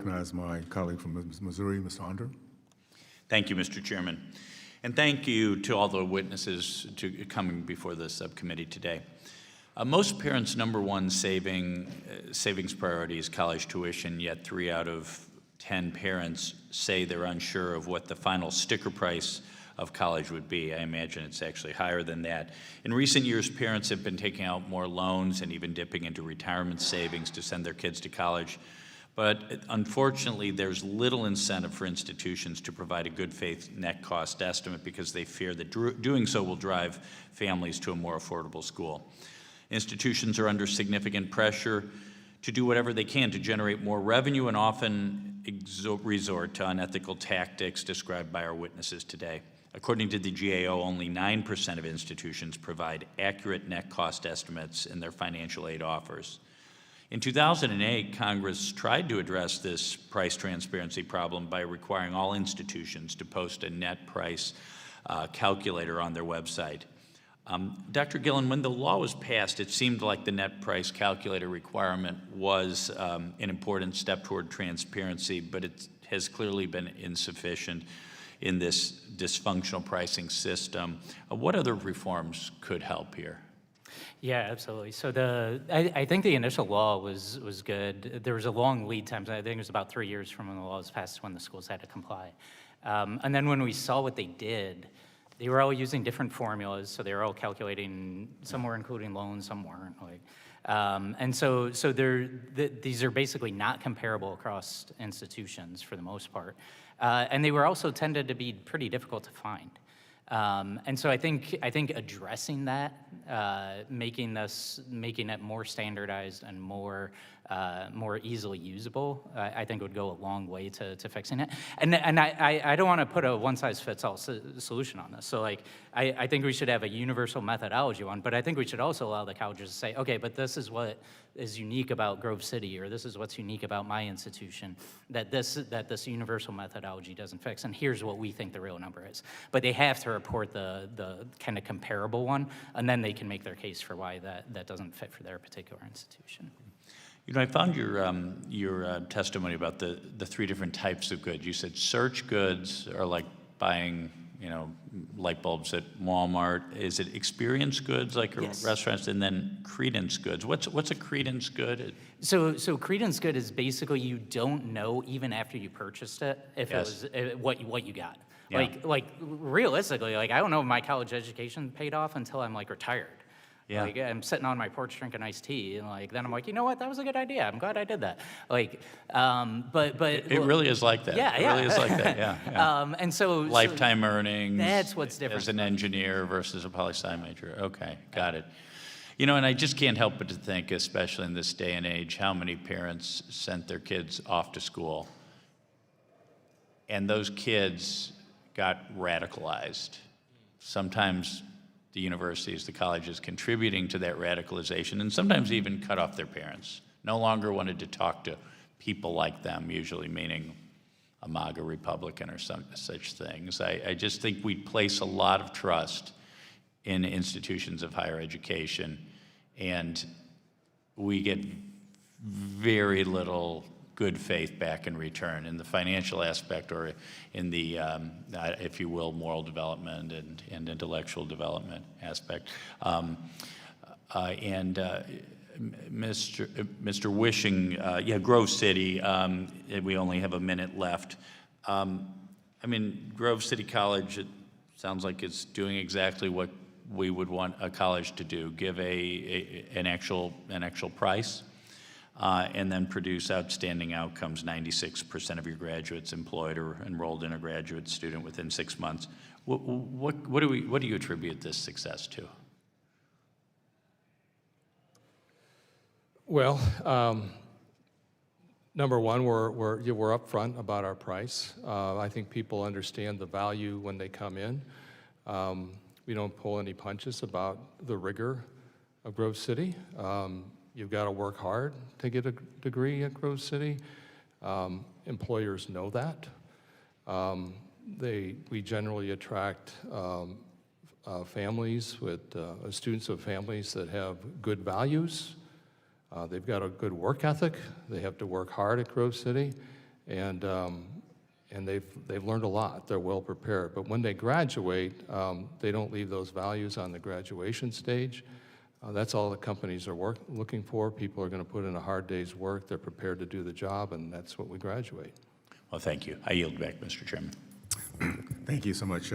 Recognize my colleague from Missouri, Mr. Onder. Thank you, Mr. Chairman. And thank you to all the witnesses coming before the subcommittee today. Most parents' number one savings priority is college tuition, yet 3 out of 10 parents say they're unsure of what the final sticker price of college would be. I imagine it's actually higher than that. In recent years, parents have been taking out more loans and even dipping into retirement savings to send their kids to college. But unfortunately, there's little incentive for institutions to provide a good faith net cost estimate because they fear that doing so will drive families to a more affordable school. Institutions are under significant pressure to do whatever they can to generate more revenue and often resort to unethical tactics described by our witnesses today. According to the GAO, only 9% of institutions provide accurate net cost estimates in their financial aid offers. In 2008, Congress tried to address this price transparency problem by requiring all institutions to post a net price calculator on their website. Dr. Gillen, when the law was passed, it seemed like the net price calculator requirement was an important step toward transparency, but it has clearly been insufficient in this dysfunctional pricing system. What other reforms could help here? Yeah, absolutely. So I think the initial law was good. There was a long lead time. I think it was about 3 years from when the law was passed to when the schools had to comply. And then when we saw what they did, they were all using different formulas. So they were all calculating, some were including loans, some weren't. And so these are basically not comparable across institutions for the most part. And they were also tended to be pretty difficult to find. And so I think addressing that, making it more standardized and more easily usable, I think would go a long way to fixing it. And I don't want to put a one-size-fits-all solution on this. So like I think we should have a universal methodology one, but I think we should also allow the colleges to say, okay, but this is what is unique about Grove City, or this is what's unique about my institution that this universal methodology doesn't fix, and here's what we think the real number is. But they have to report the kind of comparable one, and then they can make their case for why that doesn't fit for their particular institution. You know, I found your testimony about the 3 different types of goods. You said search goods are like buying, light bulbs at Walmart. Is it experience goods like Yes. restaurants, and then credence goods? What's a credence good? So credence good is basically you don't know even after you purchased it if Yes. it was what you got. Yeah. Like realistically, I don't know if my college education paid off until I'm retired. Yeah. I'm sitting on my porch drinking iced tea, and then I'm like, you know what? That was a good idea. I'm glad I did that. But It really is like that. Yeah, it really is like that. Yeah. and so Lifetime earnings. That's what's different. As an engineer versus a poli-sci major. Okay, got it. And I just can't help but to think, especially in this day and age, how many parents sent their kids off to school, and those kids got radicalized. Sometimes the universities, the colleges contributing to that radicalization, and sometimes even cut off their parents. No longer wanted to talk to people like them, usually meaning a MAGA Republican or such things. I just think we place a lot of trust in institutions of higher education, and we get very little good faith back in return in the financial aspect, or in the, if you will, moral development and intellectual development aspect. Mr. Wishing, Grove City, we only have a minute left. Grove City College, it sounds like it's doing exactly what we would want a college to do, give an actual price. And then produce outstanding outcomes. 96% of your graduates employed or enrolled in a graduate student within 6 months. What do you attribute this success to? Well, number one, we're upfront about our price. I think people understand the value when they come in. We don't pull any punches about the rigor of Grove City. You've got to work hard to get a degree at Grove City. Employers know that. We generally attract families with students of families that have good values. They've got a good work ethic. They have to work hard at Grove City. and they've learned a lot. They're well prepared. But when they graduate, they don't leave those values on the graduation stage. That's all the companies are looking for. People are going to put in a hard day's work. They're prepared to do the job, and that's what we graduate. Well, thank you. I yield back, Mr. Chairman. Thank you so much.